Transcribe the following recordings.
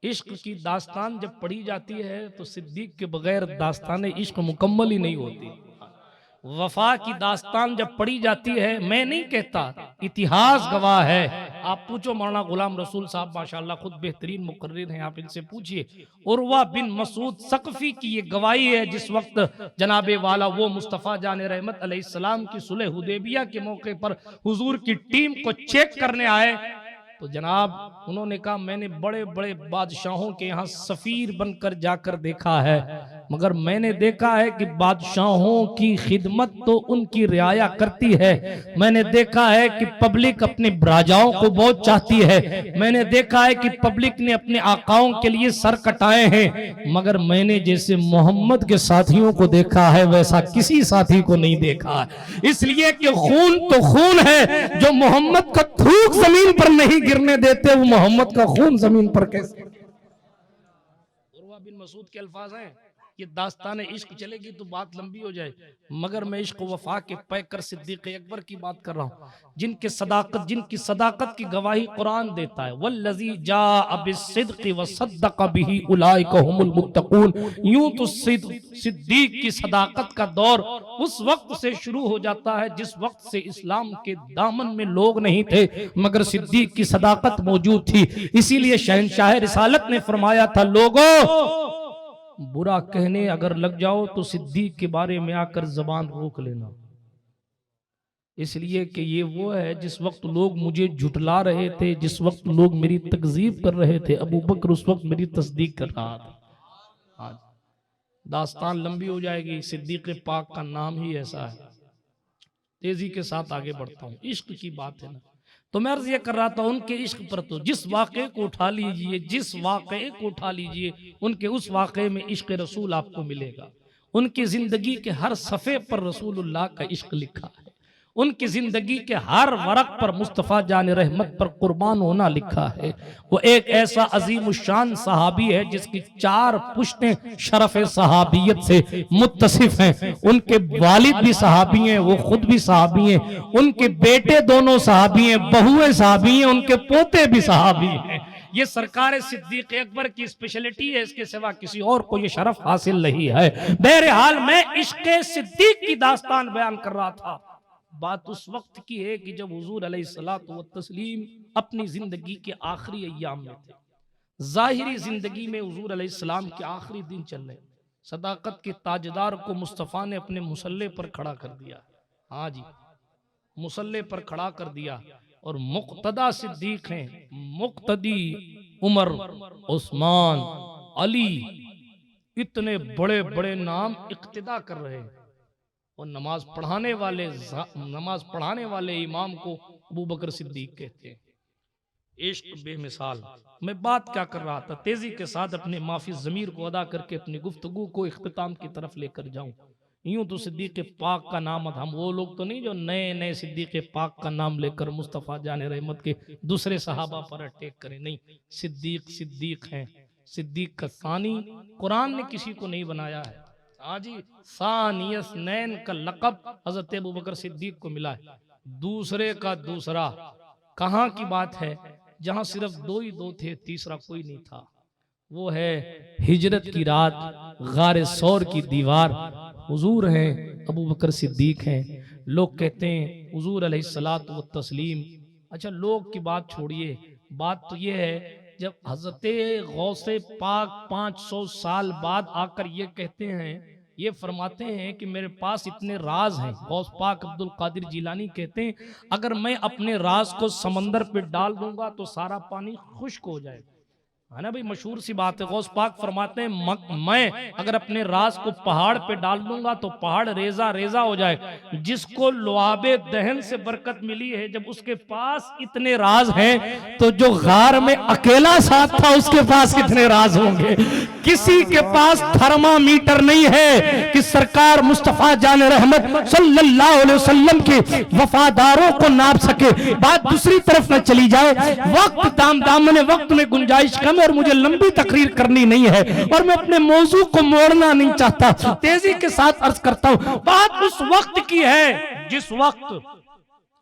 इश्क की दास्तान जब पढ़ी जाती है तो सिद्दीक के बगैर दास्तान इश्क मुकम्मल ही नहीं होती। वफा की दास्तान जब पढ़ी जाती है, मैं नहीं कहता, इतिहास गवाह है। आप पूछो मौलाना गुलाम रसूल साहब माशाल्लाह खुद बेहतरीन मुकर्रिर हैं, आप इनसे पूछिए। उर्वा बिन मसूद सकफी की ये गवाही है, जिस वक्त जनाबे वाला वो मुस्तफ़ा जान रहमत अलैहिस्सलाम की सुलह हुदैबिया के मौके पर हुजूर की टीम को चेक करने आए, तो जनाब उन्होंने कहा मैंने बड़े बड़े बादशाहों के यहाँ सफीर बनकर जाकर देखा है, मगर मैंने देखा है कि बादशाहों की खिदमत तो उनकी रियाया करती है। मैंने देखा है कि पब्लिक अपने राजाओं को बहुत चाहती है। मैंने देखा है कि पब्लिक ने अपने आकाओं के लिए सर कटाए हैं, मगर मैंने जैसे मोहम्मद के साथियों को देखा है वैसा किसी साथी को नहीं देखा है। इसलिए कि खून तो खून है, जो मोहम्मद का थूक जमीन पर नहीं गिरने देते वो मोहम्मद का खून जमीन पर कैसे। उर्वा बिन मसूद के अल्फाज हैं, ये दास्तान इश्क चलेगी तो बात लंबी हो जाए, मगर मैं इश्क वफा के पैकर सिद्दीक अकबर की बात कर रहा हूँ, जिनकी सदाकत की गवाही कुरान देता है। वल्लज़ी जाअ बिस्सिद्क़ि वसद्दक़ बिही उलाइका हुमुल मुत्तक़ून। यूं तो सिद्दीक की सदाकत का दौर उस वक्त से शुरू हो जाता है जिस वक्त से इस्लाम के दामन में लोग नहीं थे, मगर सिद्दीक की सदाकत मौजूद थी। इसीलिए शहंशाह रिसालत ने फरमाया था, लोगों बुरा कहने अगर लग जाओ तो सिद्दीक के बारे में आकर जबान रोक लेना। इसलिए कि ये वो है जिस वक्त लोग मुझे झुटला रहे थे, जिस वक्त लोग मेरी तकजीब कर रहे थे, अबू बकर उस वक्त मेरी तस्दीक कर रहा था। हाँ, दास्तान लंबी हो जाएगी, सिद्दीक पाक का नाम ही ऐसा है। तेजी के साथ आगे बढ़ता हूँ, इश्क की बात है ना, तो मैं अर्ज ये कर रहा था उनके इश्क पर, तो जिस वाक़े को उठा लीजिए उनके उस वाक़े में इश्क रसूल आपको मिलेगा। उनकी जिंदगी के हर सफ़े पर रसूलुल्लाह का इश्क लिखा है। उनकी जिंदगी के हर वरक पर मुस्तफ़ा जान रहमत पर कुर्बान होना लिखा है। वो एक ऐसा अजीम शान सहाबी है जिसकी 4 पुश्तें शरफ सहाबियत से मुत्तसिफ हैं। उनके वालिद भी सहाबी हैं, वो खुद भी सहाबी हैं, उनके बेटे दोनों सहाबी हैं, बहुएं सहाबी हैं, उनके पोते भी सहाबी हैं। ये सरकार सिद्दीक अकबर की स्पेशलिटी है, इसके सिवा किसी और को ये शरफ हासिल नहीं है। बहरहाल मैं इश्क सिद्दीक की दास्तान बयान कर रहा था। बात उस वक्त की है कि जब हुजूर अलैहिस्सलातु व तस्लीम अपनी जिंदगी के आखिरी अय्याम में थे। जाहिरी जिंदगी में हुजूर अलैहिस्सलाम के आखिरी दिन चल रहे। सदाकत के ताजदार को मुस्तफ़ा ने अपने मुसल्ले पर खड़ा कर दिया। हाँ जी, मुसल्ले पर खड़ा कर दिया, और मुक्तदा सिद्दीक हैं, मुक्तदी उमर, उस्मान, अली, इतने बड़े बड़े नाम इक्तिदा कर रहे हैं। और नमाज पढ़ाने वाले इमाम को अबू बकर सिद्दीक कहते हैं। इश्क बेमिसाल। मैं बात क्या कर रहा था, तेजी के साथ अपने माफी ज़मीर को अदा करके अपनी गुफ्तगू को इख्तिताम की तरफ लेकर जाऊं। यूं तो सिद्दीक पाक का नाम, हम वो लोग तो नहीं जो नए नए सिद्दीक पाक का नाम लेकर मुस्तफ़ा जान रहमत के दूसरे सहाबा पर अटैक करें। नहीं, सिद्दीक हैं। सिद्दीक का सानी कुरान ने किसी को नहीं बनाया है। आजी सानियस नैन का लक़ब हजरत अबू बकर सिद्दीक को मिला है। दूसरे का दूसरा कहाँ की बात है, जहां सिर्फ 2 ही 2 थे, तीसरा कोई नहीं था। वो है हिजरत की रात, गारे सौर की दीवार। हुजूर हैं, अबू बकर सिद्दीक हैं। लोग कहते हैं हुजूर अलैहिस्सलातु व तस्लीम। अच्छा, लोग की बात छोड़िए, बात तो ये है जब हजरत गौसे पाक 500 साल बाद आकर ये कहते हैं, ये फरमाते हैं कि मेरे पास इतने राज हैं। गौस पाक अब्दुल कादिर जिलानी कहते हैं, अगर मैं अपने राज को समंदर पे डाल दूंगा तो सारा पानी खुश्क हो जाएगा, है ना भाई, मशहूर सी बात है। गौस पाक फरमाते हैं मैं अगर अपने राज को पहाड़ पे डाल दूंगा तो पहाड़ रेजा रेजा हो जाए। जिसको लुआबे दहन से बरकत मिली है, जब उसके पास इतने राज हैं तो जो गार में अकेला साथ था उसके पास कितने राज होंगे। किसी के पास थर्मामीटर नहीं है कि सरकार मुस्तफा जान रहमत सल्लल्लाहु अलैहि वसल्लम के वफादारों को नाप सके। बात दूसरी तरफ न चली जाए, वक्त दामने वक्त में गुंजाइश कम और मुझे लंबी तकरीर करनी नहीं है और मैं अपने मौजू को मोड़ना नहीं चाहता। तेजी के साथ अर्ज करता हूं, बात उस वक्त की है जिस वक्त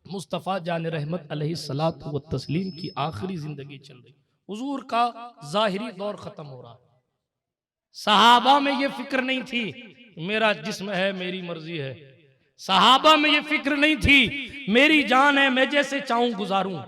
मुस्तफ़ा जान रहमत अलैहिस्सलातु व तस्लीम की आखिरी जिंदगी चल रही। हुजूर का जाहिरी दौर खत्म हो रहा है। सहाबा में ये फिक्र नहीं थी मेरा जिस्म है मेरी मर्जी है, सहाबा में ये फिक्र नहीं थी मेरी जान है मैं जैसे चाहूं गुजारूं,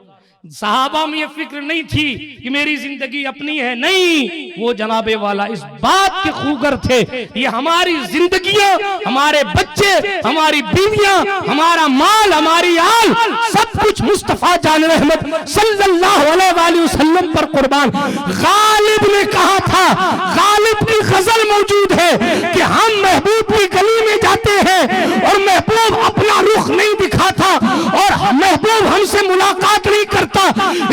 सहाबा में ये फिक्र नहीं थी कि मेरी जिंदगी अपनी है, नहीं, वो जनाबे वाला इस बात के खूगर थे ये हमारी जिंदगियां, हमारे बच्चे, हमारी बीवियां, हमारा माल, हमारी आल, सब कुछ मुस्तफा जान रहमत सल्लल्लाहु अलैहि वसल्लम पर कुर्बान। गालिब ने कहा था, गालिब की गजल मौजूद है कि हम महबूब की गली में जाते हैं और महबूब अपना रुख नहीं दिखाता और महबूब हमसे मुलाकात नहीं करता,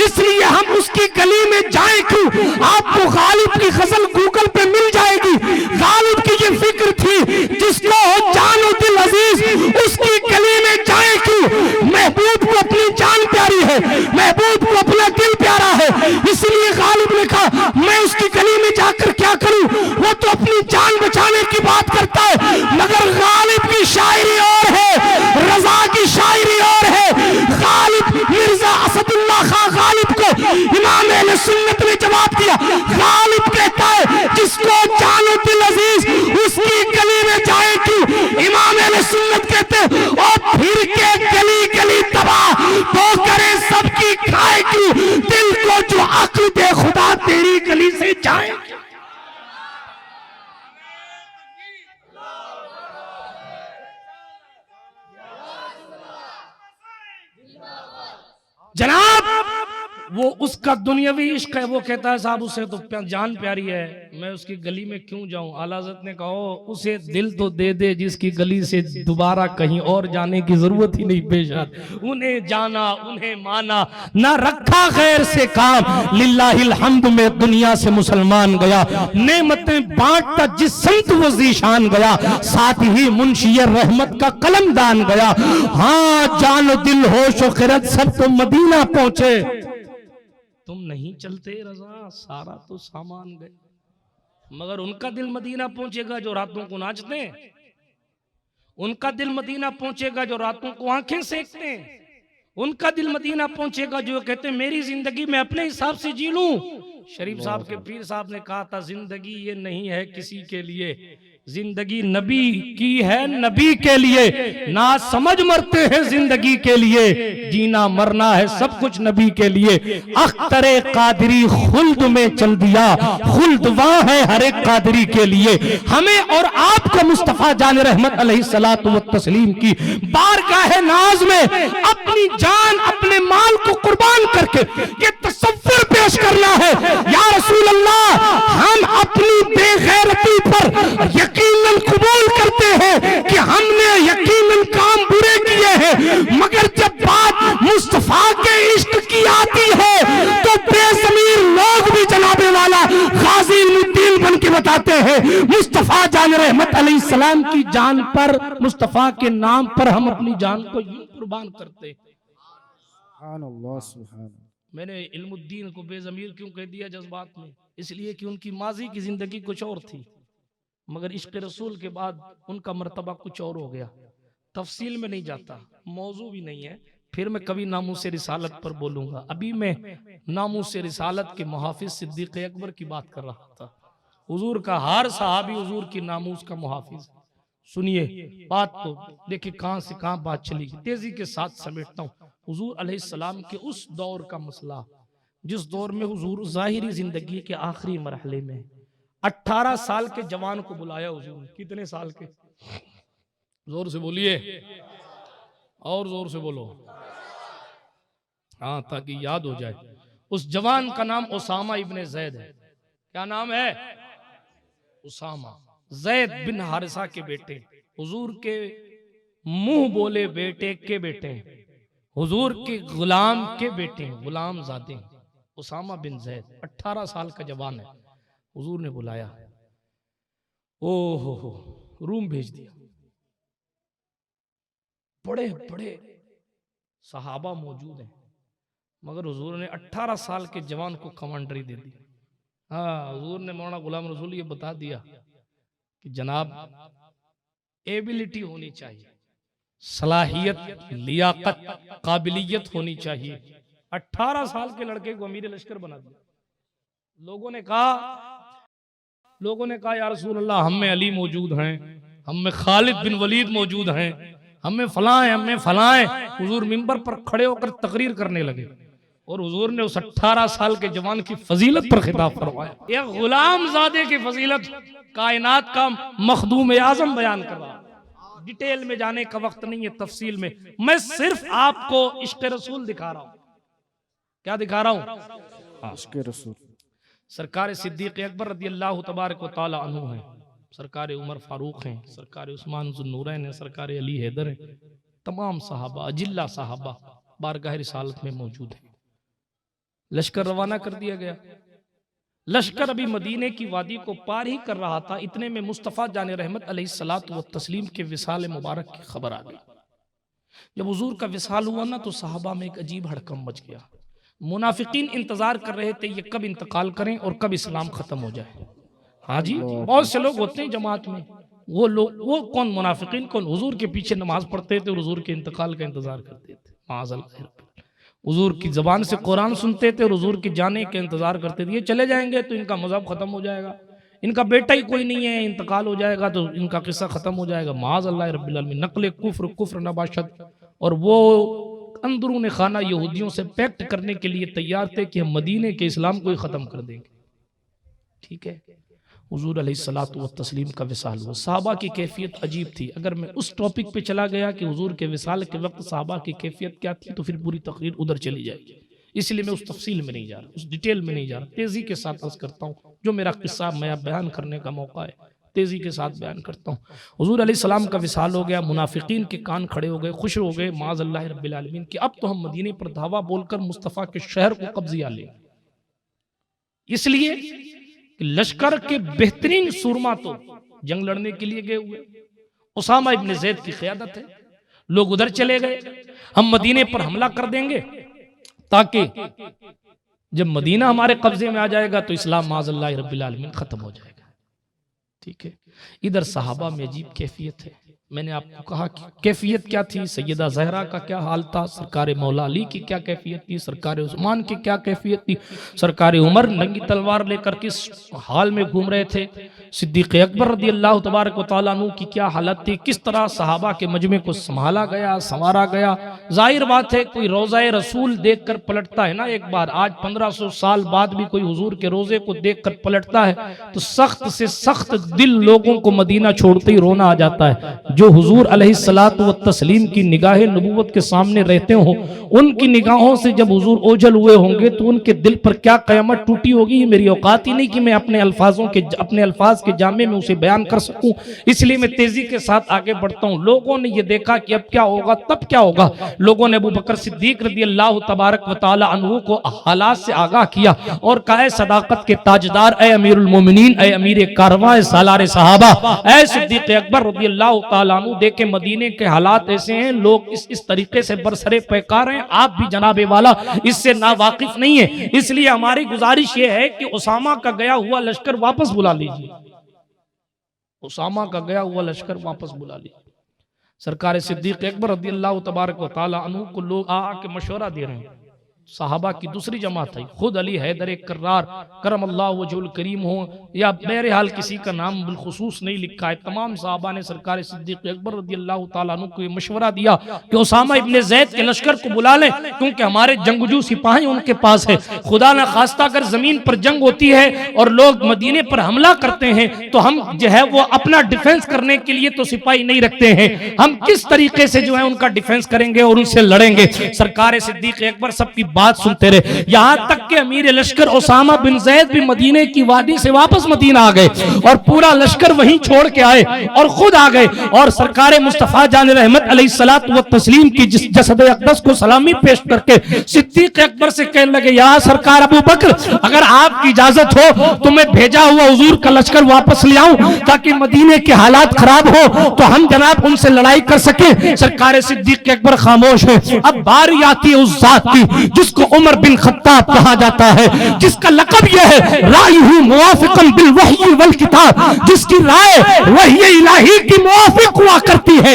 इसलिए हम उसकी गली में जाए क्यों। आपको गालिब की गजल गूगल पे मिल जाएगी। गालिब की ये फिक्र थी जिसको जानो दिल अजीज उसकी गली में जाए क्यों। महबूब को अपनी जान प्यारी है, महबूब को अपना दिल प्यारा है, इसलिए गालिब ने कहा मैं उसकी गली में जाकर क्या करूं, वो तो अपनी जान बचाने की बात करता है। मगर गालिब की शायरी और है, रजा की शायरी और है। गालिब मिर्जा असदुल्लाह खां गालिब को इमाम अहले सुन्नत ने जवाब दिया। गालिब कहता है जिसको जानो दिल अजीज उसकी गली में जाए क्यों। इमाम अहले सुन्नत कहते और फिर के गली गली तबाह तो करे सबकी खाए क्यों। दिल को जो अक्ल दे खुदा तेरी गली से जाए। जनाब वो उसका दुनियावी इश्क है, वो कहता है साहब उससे तो जान प्यारी है, मैं उसकी गली में क्यों जाऊं। आला हज़रत ने कहा उसे दिल तो दे दे जिसकी गली से दोबारा कहीं और जाने की जरूरत ही नहीं पेश। उन्हें जाना उन्हें माना ना रखा खैर से काम, लिल्लाहिल हम्द में दुनिया से मुसलमान गया, नेमतें बांटता जिस संत वो ज़ीशान गया, साथ ही मुंशी रहमत का कलम दान गया। हाँ जानो दिल होश व खिरत सब तो मदीना पहुंचे, तुम नहीं चलते रजा सारा तो सामान गए। मगर उनका दिल मदीना पहुंचेगा जो रातों को नाचते हैं, उनका दिल मदीना पहुंचेगा जो रातों को आंखें सेकते हैं, उनका दिल मदीना पहुंचेगा जो कहते हैं मेरी जिंदगी मैं अपने हिसाब से जी लूं। शरीफ साहब के पीर साहब ने कहा था जिंदगी ये नहीं है किसी के लिए, जिंदगी नबी की है नबी के लिए, ना समझ मरते हैं जिंदगी के लिए, जीना मरना है सब कुछ नबी के लिए। अख्तरे कादरी खुल्द में चल दिया, खुल्द वहां है हर एक कादरी के लिए। हमें और आपको मुस्तफा जान रहमत अलैहिस्सलातु व तस्लीम की बारगाह नाज में अपनी जान अपने माल को कुर्बान करके ये तसव्वुर पेश करना है या रसूल अल्लाह हम अपनी बेगैरती पर यकीनन कबूल करते हैं कि हमने यकीनन काम बुरे किए हैं, मगर जब बात मुस्तफा के इश्क की आती है तो बेज़मीर लोग भी जनाबे वाला गाजी इल्मुद्दीन बन के बताते हैं मुस्तफा जान रहमत अलैहिस्सलाम की जान पर, मुस्तफा के नाम पर हम अपनी जान को यूं कुर्बान करते हैं। मैंने इल्मुद्दीन को बेज़मीर क्यों कह दिया जज्बात में, इसलिए कि उनकी माजी की जिंदगी कुछ और थी, मगर इश्क़ रसूल के बाद उनका मर्तबा कुछ और हो गया। तफसील में नहीं जाता, मौजू भी नहीं है, फिर मैं कभी नामूस रिसालत पर बोलूंगा। अभी मैं नामूस रिसालत के मुहाफिज सिद्दीक़ अकबर की बात कर रहा था। हुजूर का हर सहाबी हुजूर की नामूस का मुहाफिज। सुनिए बात तो देखिए कहां से कहां बात चली, तेजी के साथ समेटता हूँ। हुजूर अलैहिस्सलाम के उस दौर का मसला जिस दौर में हुजूर जाहिरी जिंदगी के आखिरी मरहले में 18 साल के जवान को बुलाया हुजूर ने। कितने साल के? जोर से बोलिए और जोर से बोलो, हाँ ताकि याद हो जाए। उस जवान का नाम उसामा इब्ने जैद है। क्या नाम है? उसामा, जैद बिन हारिसा के बेटे, हुजूर के मुंह बोले बेटे के बेटे, हुजूर के गुलाम के बेटे, गुलाम ज़ादे उसामा बिन जैद। 18 साल का जवान है। हुजूर ने बुलाया, ओ हो रूम भेज दिया। बड़े बड़े सहाबा मौजूद हैं, मगर हुजूर ने 18 साल के जवान को कमांडरी दे दी। हाँ, हुजूर ने मौलाना गुलाम रसूल ये बता दिया कि जनाब एबिलिटी होनी चाहिए, सलाहियत, लियाकत, काबिलियत होनी चाहिए। 18 साल के लड़के को अमीर लश्कर बना दिया। लोगों ने कहा या रसूल अल्लाह, हम में अली मौजूद हैं, हम में खालिद बिन वलीद मौजूद हैं, हमें फलां है, हमें फलां है। हुजूर मिंबर पर खड़े होकर तकरीर करने लगे और हुजूर ने उस 18 साल के जवान की फजीलत पर खिताब फरमाया। एक गुलाम ज़ादे की फजीलत कायनात का मखदूम आजम बयान कर रहा। डिटेल में जाने का वक्त नहीं है, तफसील में मैं सिर्फ आपको इश्क रसूल दिखा रहा हूं। क्या दिखा रहा हूं? इश्क रसूल। सरकार सिद्दीक अकबर रज़ी अल्लाह तबारक व तआला अन्हु हैं, सरकार उमर फारूक हैं, सरकार उस्मान ज़ुन्नूरैन हैं, सरकार अली हैदर हैं, तमाम सहाबा अजिल्ला सहाबा बारगाह रिसालत में मौजूद हैं। लश्कर रवाना कर दिया गया। लश्कर अभी मदीने की वादी को पार ही कर रहा था, इतने में मुस्तफ़ा जाने रहमत अलैहिस्सलातु व तस्लीम के विसाल मुबारक की खबर आ गई। जब हुजूर का विसाल हुआ ना, तो सहाबा में एक अजीब हड़कंप मच गया। मुनाफिकीन इंतजार कर रहे थे ये कब इंतकाल करें और कब इस्लाम खत्म हो जाए। हाँ जी, बहुत से लोग होते हैं जमात में, वो लोग, वो कौन मुनाफिकीन कौन, हुजूर के पीछे नमाज पढ़ते थे और हुजूर के इंतकाल का इंतजार करते थे। माज़अल्लाह, हुजूर की जबान से कुरान सुनते थे और हुजूर के जाने के इंतजार करते थे। ये चले जाएंगे तो इनका मजहब खत्म हो जाएगा, इनका बेटा ही कोई नहीं है, इंतकाल हो जाएगा तो इनका किस्सा खत्म हो जाएगा। माज़अल्लाह रब्बिल आलमीन, नकले कुफ्र नबाशत। और वो अंदरून खाना यहूदियों से पैक्ट करने के लिए तैयार थे कि हम मदीने के इस्लाम को ही खत्म कर देंगे। ठीक है, हुजूर अलैहिस्सलातु व तस्लीम का विसाल हुआ। सहाबा की कैफियत अजीब थी। अगर मैं उस टॉपिक पे चला गया कि हुजूर के विसाल के वक्त सहाबा की कैफियत क्या थी, तो फिर पूरी तकरीर उधर चली जाएगी। इसलिए मैं उस तफसील में नहीं जा रहा, उस डिटेल में नहीं जा रहा। तेजी के साथ अर्ज करता हूँ, जो मेरा किस्सा मैं बयान करने का मौका है, तेजी के साथ बयान करता हूँ। हुजूर अलैहिस्सलाम का विसाल हो गया, मुनाफिकीन के कान खड़े हो गए, खुश हो गए माज़अल्लाह रब्बिल आलमीन कि अब तो हम मदीने पर धावा बोलकर मुस्तफ़ा के शहर को कब्ज़िया लेंगे। इसलिए लश्कर के बेहतरीन सूरमा तो जंग लड़ने के लिए गए हुए, उसामा इब्न ज़ैद की क़यादत है। लोग उधर चले गए, हम मदीने पर हमला कर देंगे ताकि जब मदीना हमारे कब्जे में आ जाएगा तो इस्लाम माज़अल्लाह रब्बिल आलमीन खत्म हो जाएगा। ठीक है, इधर सहाबा में अजीब कैफियत है। मैंने आपको कहा कि कैफियत क्या थी, सैयदा ज़हरा का क्या हाल था, सरकार मौला अली की क्या कैफियत थी, सरकार उस्मान की क्या कैफियत थी, सरकार उमर नंगी तलवार लेकर किस हाल में घूम रहे थे, सिद्दीक़ अकबर रज़ी अल्लाह तबारक व तआला अन्हु की क्या हालत थी, किस तरह सहाबा के मजमे को संभाला गया, संवारा गया। जाहिर बात है कोई रोज़ा रसूल देख कर पलटता है ना एक बार, आज 1500 साल बाद भी कोई हुजूर के रोज़े को देख कर पलटता है तो सख्त से सख्त दिल लोगों को मदीना छोड़ते ही रोना आ जाता है। जो हुजूर अलैहिस्सलातु व तस्लीम की निगाहे नबूवत के सामने रहते हो, उनकी निगाहों से जब हुजूर ओझल हुए होंगे तो उनके दिल पर क्या क़यामत टूटी होगी, ये मेरी औकात ही नहीं कि मैं अपने अल्फाज के जामे में उसे बयान कर सकूं। इसलिए मैं तेजी के साथ आगे बढ़ता हूं। लोगों ने ये देखा कि अब क्या होगा, तब क्या होगा। लोगों ने अबू बकर सिद्दीक रज़ी अल्लाह तबारक व तआला अन्हु को हालात से आगाह किया और कहा, सदाकत के ताजदार, ए अमीरुल मोमिनीन, ए अमीर कारवां, सालार सहाबा, ए सिद्दीक अकबर रज़ी अल्लाह तआला अन्हु, देखे मदीने के हालात ऐसे हैं, लोग इस तरीके से बरसरे पैकार हैं, आप भी जनाबे वाला इससे नावाकिफ नहीं है। इसलिए हमारी गुजारिश ये है कि उसामा का गया हुआ लश्कर वापस बुला लीजिए, उसामा का गया हुआ लश्कर वापस बुला लीजिए। सरकार सिद्दीक अकबर रज़ी अल्लाह तबारक व तआला अन्हु को लोग आके मशवरा दे रहे हैं। सहाबा की दूसरी जमात है, खुद अली हैदर कर्रार करमल्लाहु वजहुल करीम हो, या बहरहाल किसी का नाम बिलखुसूस नहीं लिखा है, तमाम सहाबा ने सरकार सिद्दीक अकबर रज़ी अल्लाह तआला अन्हु को मशवरा दिया कि उसामा इब्न ज़ैद के लश्कर को बुला लें, क्योंकि हमारे जंगजू सिपाही उनके पास है। खुदा न खास्ता अगर जमीन पर जंग होती है और लोग मदीने पर हमला करते हैं तो हम जो है वो अपना डिफेंस करने के लिए तो सिपाही नहीं रखते हैं, हम किस तरीके से जो है उनका डिफेंस करेंगे और उनसे लड़ेंगे। सरकार सिद्दीक अकबर सबकी बात सुनते रहे, यहां तक कि अमीर लश्कर उसामा बिन ज़ैद भी मदीने की वादी से वापस मदीना आ गए और पूरा लश्कर वहीं छोड़ के आए और खुद आ गए और सरकार मुस्तफा जान रहमत अलैहिस्सलातु व तस्लीम की जिस जसद अक़दस को सलामी पेश करके सिद्दीक अकबर से कहने लगे, या सरकार अबू बकर, अगर आपकी इजाजत हो तो मैं भेजा हुआ हुजूर का लश्कर वापस ले आऊं ताकि मदीने के हालात खराब हो तो हम जनाब उनसे लड़ाई कर सके। सरकार सिद्दीक अकबर खामोश है। अब बारी आती है उस जात की जिसको उमर बिन खत्ताब कहा जाता है, जिसका लक़ब यह है रायहू मुवाफ़िक़न बिल वही वल किताब, जिसकी राय वही इलाही की मुवाफ़िक़ हुआ करती है।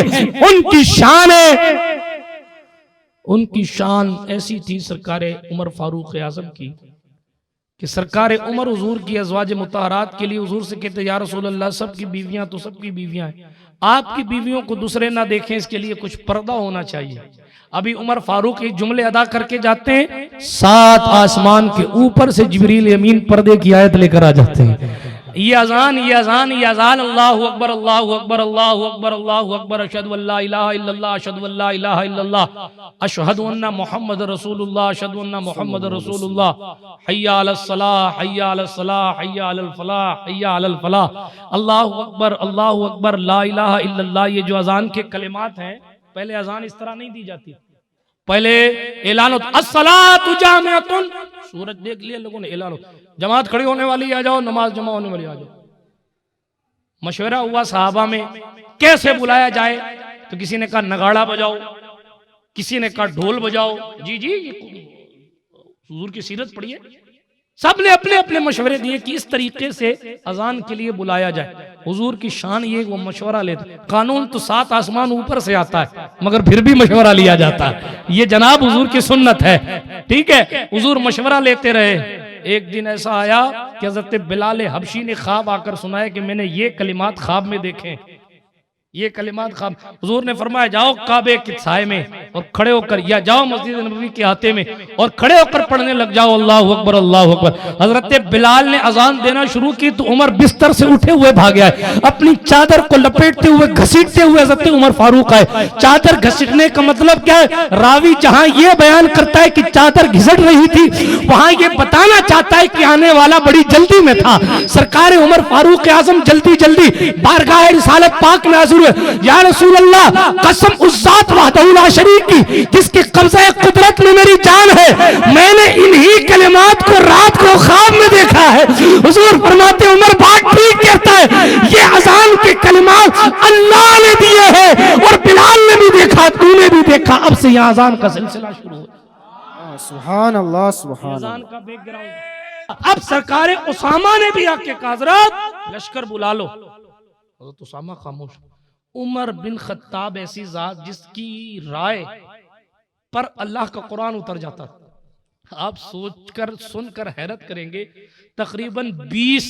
उनकी शान ऐसी थी सरकार उमर फारूक आज़म की कि सरकार उमर हुजूर की अज़वाज मुतहरात के लिए हुजूर से कहते या रसूल अल्लाह, सबकी बीवियां तो सबकी बीवियां हैं, आपकी बीवियों को दूसरे ना देखें, इसके लिए कुछ पर्दा होना चाहिए। अभी उमर फारूक ये जुमले अदा करके जाते हैं, 7 आसमान के ऊपर से जिब्रील अमीन पर्दे की आयत लेकर आ जाते हैं। ये अजान अल्लाहु अकबर अल्लाहु अकबर अल्लाहु अकबर अल्लाहु अकबर अशहदु अल्ला इलाहा इल्लल्लाह अशहदु अल्ला इलाहा इल्लल्लाह अशहदु अन्ना मुहम्मद रसूलुल्लाह अशहदु अन्ना मुहम्मद रसूलुल्लाह हय्या अलस सलाह हय्या अलस सलाह हय्या अलल फलाह हय्या अलल फलाह अल्लाहु अकबर ला इलाहा इल्लल्लाह। ये जो अजान के कलिमात हैं, पहले अजान इस तरह नहीं दी जाती, पहले ऐलान होता अस्सलातु जामिअतुन, सूरज देख लिया लोगों ने, ऐलान होता जमात खड़ी होने वाली आ जाओ, नमाज जमा होने वाली आ जाओ। मशवरा हुआ सहाबा में कैसे बुलाया जाए, तो किसी ने कहा नगाड़ा बजाओ, किसी ने कहा ढोल बजाओ। जी हुजूर की सीरत पढ़िए, सबने अपने अपने मशवरे दिए कि इस तरीके से अजान के लिए बुलाया जाए। हुजूर की शान ये वो मशवरा लेते, कानून तो 7 आसमान ऊपर से आता है मगर फिर भी मशवरा लिया जाता है, ये जनाब हुजूर की सुन्नत है। ठीक है, हुजूर मशवरा लेते रहे। एक दिन ऐसा आया कि हज़रत बिलाल हबशी ने ख्वाब आकर सुनाया कि मैंने ये कलिमात ख्वाब में देखे, ये कलिमात ख्वाब। हुजूर ने फरमाया जाओ काबे के साए में और खड़े होकर, या जाओ मस्जिद नबवी के हाथे में और खड़े होकर पढ़ने लग जाओ अल्लाहु अकबर अल्लाहु अकबर। हजरत बिलाल ने अजान देना शुरू की तो उमर बिस्तर से उठे हुए भाग गया, अपनी चादर को लपेटते हुए घसीटते हुए हजरत उमर फारूक आए। चादर घसीटने का मतलब क्या है? रावी जहां ये बयान करता है कि चादर घिसट रही थी, वहां ये बताना चाहता है कि आने वाला बड़ी जल्दी में था। सरकार उमर फारूक आजम जल्दी जल्दी बारगाह रिसालत पाक में हाजिर हुए। या रसूल अल्लाह, कसम उस जात वहदहू ला शरीक की जिसके कब्ज़े कुदरत में मेरी जान है, मैंने इन्हीं कलिमात को रात को ख्वाब में देखा है। हुजूर फरमाते उमर बात ठीक कहता है, ये अजान के कलिमात अल्लाह ने दिए हैं और बिलाल ने भी देखा, तूने भी देखा। अब से यहाँ अजान का सिलसिला शुरू हो। सुभान अल्लाह सुभान अजान का बैकग्राउंड। अब सरकार उसामा ने भी आके कहा हज़रत लश्कर बुला लो। हज़रत उसामा खामोश। उमर बिन खत्ताब ऐसी जात जिसकी राय पर अल्लाह का कुरान उतर जाता था। आप सोचकर सुनकर हैरत करेंगे, तकरीबन 20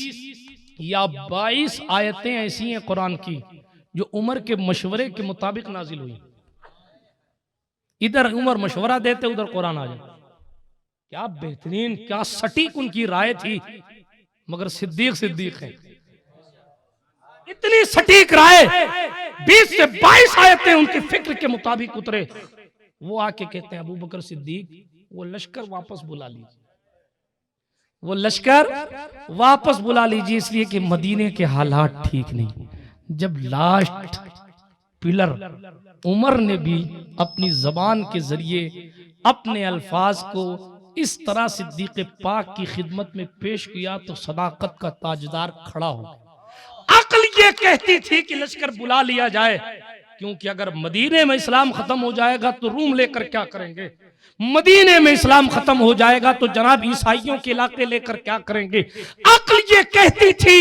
या 22 आयतें ऐसी हैं कुरान की जो उमर के मशवरे के मुताबिक नाजिल हुई। इधर उमर मशवरा देते, उधर कुरान आ जाए। क्या बेहतरीन, क्या सटीक उनकी राय थी, मगर सिद्दीक है। इतनी सटीक राय, 20 से 22 आयतें उनकी फिक्र के मुताबिक उतरे। वो आके कहते हैं अबू बकर सिद्दीक, वो लश्कर वापस बुला लीजिए, वो लश्कर वापस बुला लीजिए, इसलिए कि मदीने के हालात ठीक नहीं। जब लास्ट पिलर उमर ने भी अपनी जबान के जरिए अपने अल्फाज को इस तरह सिद्दीक पाक की खिदमत में पेश किया तो सदाकत का ताजदार खड़ा हो। अक्ल ये कहती थी कि लश्कर बुला लिया जाए, क्योंकि अगर मदीने में इस्लाम खत्म हो जाएगा तो रूम लेकर क्या करेंगे, मदीने में इस्लाम खत्म हो जाएगा तो जनाब ईसाइयों के इलाके लेकर क्या करेंगे। अक्ल ये कहती थी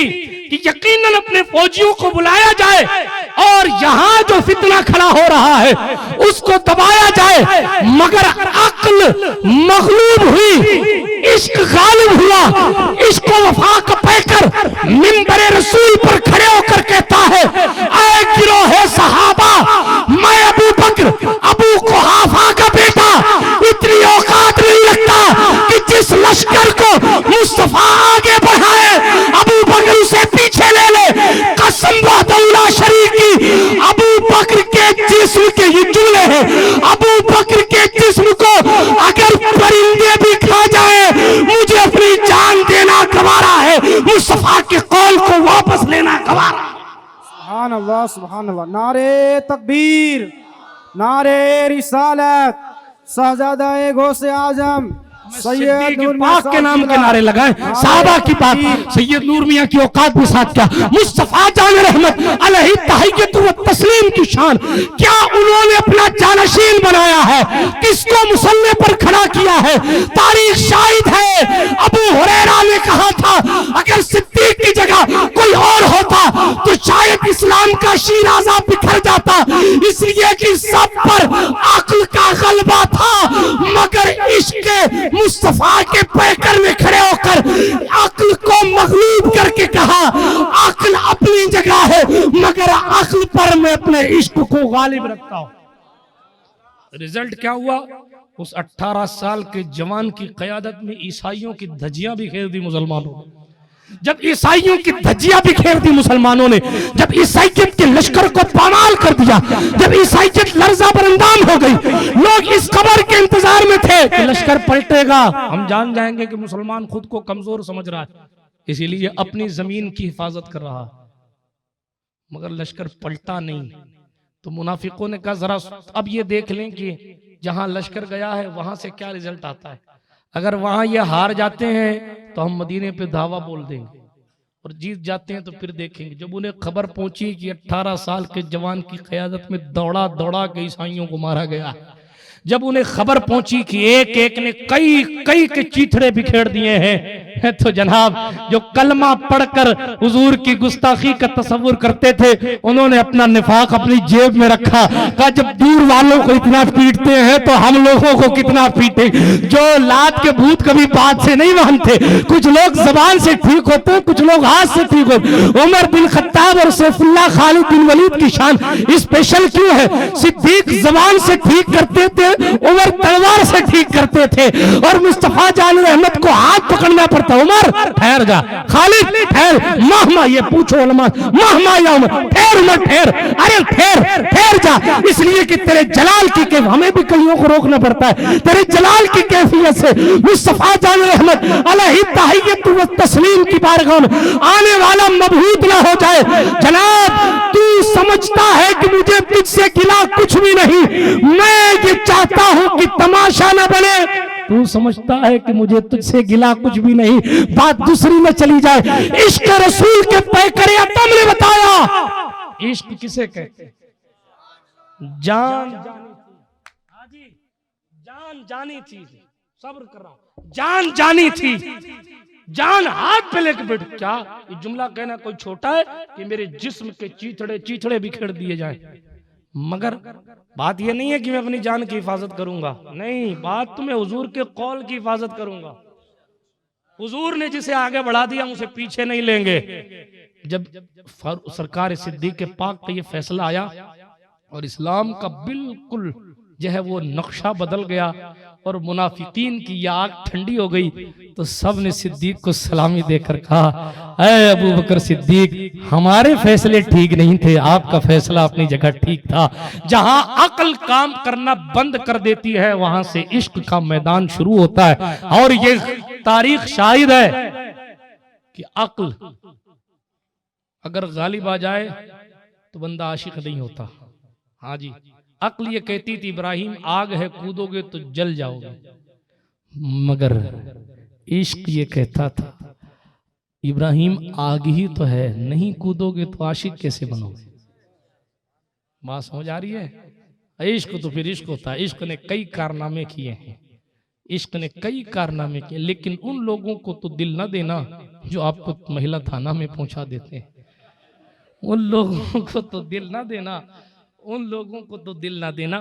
कि यकीनन अपने फौजियों को बुलाया जाए और यहाँ जो फितना खड़ा हो रहा है उसको दबाया जाए, मगर अक्ल मगलूब हुई, इश्क गालिब हुआ। इश्क वफा का पैकर मिंबर रसूल पर खड़े होकर कहता है, आए गिरोहे सहाबा, मैं अबू बकर अबू कुहाफा का बेटा इतनी औकात नहीं रखता कि जिस लश्कर को मुस्तफा आगे बढ़ाए अबू बकर उसे पीछे ले ले। कसम वहदहू ला शरीक की, अबू बकर के जिस्म के ये जुमले हैं, अबू बकर के जिस्म को अगर परिंदे भी खा जाए मुझे अपनी जान देना गवारा है, मुस्तफा के कौल को वापस लेना गवारा। सुभान अल्लाह, नारे तकबीर, नारे रिसालत, शहजादा गौसे आजम सैयद नूर पाक के नाम के नारे लगाए, साहबा की बात, सैयद नूर मियां की औकात के साथ क्या, मुस्तफा जान रहमत अलैहि तहियत व तस्लीम की शान, क्या उन्होंने अपना जानशीन बनाया है, किसको मुसल्ले पर खड़ा किया है। तारीख शाहिद है, अबू हुरैरा ने कहा था अगर सिद्दीक की जगह कोई और होता तो शायद इस्लाम का शीराज़ा बिखर जाता, इसलिए कि सब पर अक्ल का गलबा था, मगर इश्क मुस्तफा के पैकर में खड़े होकर कहा अक्ल अपनी जगह है, मगर अक्ल पर मैं अपने इश्क को गालिब रखता हूं। रिजल्ट क्या हुआ? उस 18 साल के जवान की क़यादत में ईसाइयों की धज्जियां बिखेर दी मुसलमानों ने। जब ईसाइयों की धज्जियां बिखेर दी मुसलमानों ने, जब ईसाइयत के लश्कर को पामाल कर दिया, जब ईसाइयत लर्जा बरंदाम हो गई, लोग इस खबर के इंतजार में थे कि लश्कर पलटेगा, हम जान जाएंगे कि मुसलमान खुद को कमजोर समझ रहा है, इसीलिए अपनी जमीन की हिफाजत कर रहा। मगर लश्कर पलटा नहीं। तो मुनाफिकों ने कहा जरा अब ये देख लें कि जहां लश्कर गया है वहां से क्या रिजल्ट आता है। अगर वहां ये हार जाते हैं तो हम मदीने पे धावा बोल देंगे, और जीत जाते हैं तो फिर देखेंगे। जब उन्हें खबर पहुंची कि 18 साल के जवान की क़यादत में दौड़ा दौड़ा के ईसाइयों को मारा गया, जब उन्हें खबर पहुंची कि एक एक ने कई कई के चीथड़े बिखेर दिए हैं, तो जनाब जो कलमा पढ़कर हुजूर की गुस्ताखी का तसव्वुर करते थे, उन्होंने अपना निफाक अपनी जेब में रखा। कहा जब दूर वालों को इतना पीटते हैं तो हम लोगों को कितना पीटे। जो लात के भूत कभी बात से नहीं मानते, कुछ लोग जबान से ठीक होते हैं, कुछ लोग हाथ से ठीक होते। उमर बिन खत्ताब और सैफुल्लाह खालिद बिन वलीद की शान स्पेशल क्यों है? सिद्दीक जबान से ठीक करते थे, उमर तलवार से ठीक करते थे, और मुस्तफा जान रहमत को हाथ पकड़ना पड़ता। उमर ठहर जा, खालिद ठहर, महमा ये पूछो उलमा, महमा या उमर ठहर, उमर ठहर, अरे ठहर ठहर जा, इसलिए कि तेरे जलाल की कैफ हमें भी कईयों को रोकना पड़ता है। तेरे जलाल की कैफियत से मुस्तफा जान रहमत अलैहि तहियत व तस्लीम की बारगाह में आने वाला मबहूत ना हो जाए। जनाब तू समझता है कि मुझे तुझसे गिला कुछ भी नहीं, मैं ये चाहता हूं कि तमाशा न बने। तू समझता है कि मुझे तुझसे गिला कुछ भी नहीं, बात दूसरी में चली जाए। इश्क रसूल के पैकरे अतम ने बताया, इश्क किसे कहते हैं? जान जानी थी, सब्र कर रहा हूं, जान जानी थी, जान हाथ पे लेके बैठ। क्या ये जुमला कहना कोई छोटा है कि मेरे जिस्म के चीथड़े बिखेर दिए जाए? मगर बात यह नहीं है कि मैं अपनी जान की हिफाजत करूंगा, नहीं, बात तो मैं हुजूर के कौल की हिफाजत करूंगा। हुजूर ने जिसे आगे बढ़ा दिया उसे पीछे नहीं लेंगे। जब सरकार सिद्दीक पाक का ये फैसला आया और इस्लाम का बिल्कुल जो है वो नक्शा बदल गया और मुनाफिकीन की ये आग ठंडी हो गई, तो सब ने सिद्दीक को सलामी देकर कहा, ऐ अबू बकर सिद्दीक, हमारे फैसले ठीक नहीं थे, आपका फैसला अपनी जगह ठीक था। जहां अक्ल काम करना बंद कर देती है वहां से इश्क का मैदान शुरू होता है। और ये तारीख शाहिद है कि अक्ल अगर गालिब आ जाए तो बंदा आशिक नहीं होता। हाँ जी, अक्ल ये कहती थी इब्राहिम आग है, कूदोगे तो जल जाओगे, मगर इश्क ये कहता था इब्राहिम आग ही तो है, नहीं कूदोगे तो आशिक कैसे बनोगे? बात समझ आ रही है? इश्क तो फिर इश्क होता है। इश्क ने कई कारनामे किए हैं, इश्क ने कई कारनामे किए, लेकिन उन लोगों को तो दिल न देना जो आपको महिला थाना में पहुंचा देते हैं। उन लोगों को तो दिल ना देना, उन लोगों को तो दिल ना देना,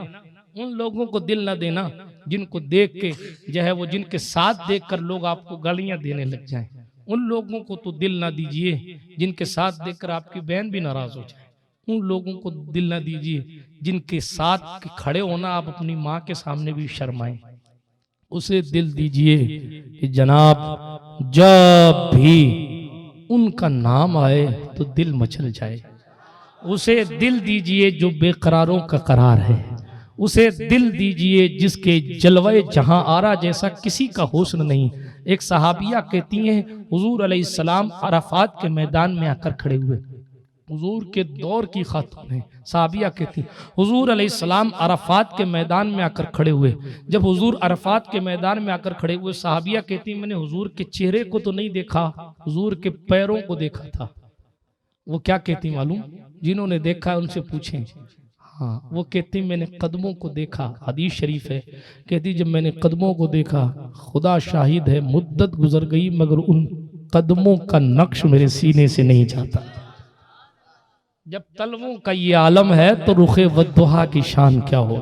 उन लोगों को दिल ना देना जिनको देख के जो है वो, जिनके साथ देखकर लोग आपको गालियां देने लग जाएं। उन लोगों को तो दिल ना दीजिए जिनके साथ देखकर आपकी बहन भी नाराज हो जाए। उन लोगों को दिल ना दीजिए जिनके साथ खड़े होना आप अपनी माँ के सामने भी शर्माएं। उसे दिल दीजिए कि जनाब जब भी उनका नाम आए तो दिल मचल जाए। उसे दिल दीजिए जो बेकरारों का करार है। उसे दिल दीजिए जिसके जलवे जहां आरा जैसा किसी का हुस्न नहीं। एक सहाबिया कहती हैं हुजूर अलैहिस्सलाम अराफात के मैदान में आकर खड़े हुए, हुजूर के दौर की खातून है, सहाबिया कहती हुजूर अलैहिस्सलाम अराफात के मैदान में आकर खड़े हुए। जब हुजूर अराफात के मैदान में आकर खड़े हुए, सहाबिया कहती मैंने हुजूर के चेहरे को तो नहीं देखा, हुजूर के पैरों को देखा था। वो क्या कहती मालूम? जिन्होंने देखा उनसे पूछें। हाँ, वो कहती मैंने कदमों को देखा, हदीस शरीफ है, कहती जब मैंने कदमों को देखा, खुदा शाहिद है मुद्दत गुजर गई मगर उन कदमों का नक्श मेरे सीने से नहीं जाता। जब तलवों का ये आलम है तो रुखे वद्दुहा की शान क्या हो।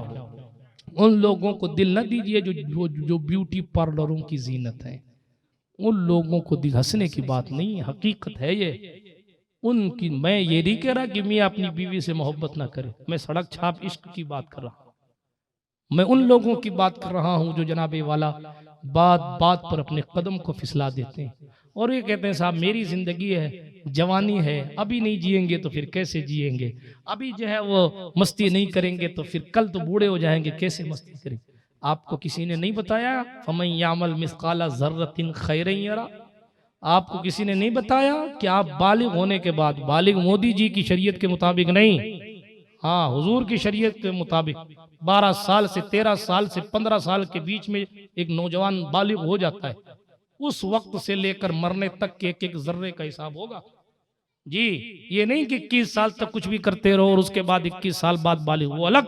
उन लोगों को दिल न दीजिए जो ब्यूटी पार्लरों की जीनत है। उन लोगों को हंसने की बात नहीं, हकीकत है ये उनकी। मैं ये नहीं कह रहा कि मियाँ अपनी बीवी से मोहब्बत ना करे, मैं सड़क छाप इश्क की बात कर रहा हूं। मैं उन लोगों की बात कर रहा हूं जो जनाबे वाला बात बात पर अपने कदम को फिसला देते हैं और ये कहते हैं साहब मेरी जिंदगी है, जवानी है, अभी नहीं जिएंगे तो फिर कैसे जिएंगे, अभी जो है वो मस्ती नहीं करेंगे तो फिर कल तो बूढ़े हो जाएंगे, कैसे मस्ती करेंगे। आपको किसी ने नहीं बताया फमन यामल मिस्काला ज़र्रतिन खैरन यरा, आपको किसी ने नहीं बताया कि आप बालिग होने के बाद, बालिग मोदी जी की शरीयत के मुताबिक नहीं, हाँ हुजूर की शरीयत के मुताबिक 12 साल से 13 साल से 15 साल के बीच में एक नौजवान बालिग हो जाता है, उस वक्त से लेकर मरने तक के एक जर्रे का हिसाब होगा जी। ये नहीं कि 21 साल तक कुछ भी करते रहो और उसके बाद 21 साल बाद बालिग, वो अलग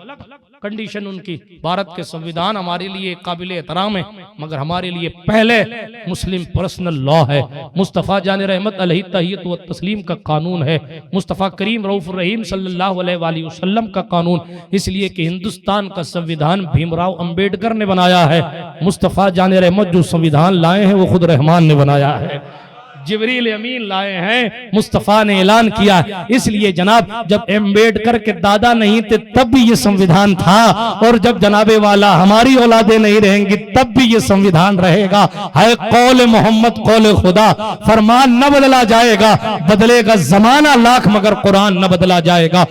कंडीशन उनकी। भारत के संविधान हमारे लिए काबिल एहतराम है, मगर हमारे लिए पहले मुस्लिम पर्सनल लॉ है, मुस्तफ़ा जान रहमत अलैहि तहियत व तस्लीम का कानून है, मुस्तफ़ा करीम रऊफ रहीम सल्लल्लाहु अलैहि वसल्लम का कानून, इसलिए कि हिंदुस्तान का संविधान भीमराव अंबेडकर ने बनाया है, मुस्तफ़ा जान रहमत जो संविधान लाए हैं वो खुद रहमान ने बनाया है, जिब्रील अमीन लाए हैं, मुस्तफ़ा ने ऐलान किया। इसलिए जनाब जब अम्बेडकर के दादा नहीं थे तब भी ये संविधान था, और जब जनाबे वाला हमारी औलादे नहीं रहेंगी तब भी ये संविधान रहेगा। है कौल मोहम्मद कौल खुदा, फरमान न बदला जाएगा, बदलेगा जमाना लाख मगर कुरान न बदला जाएगा।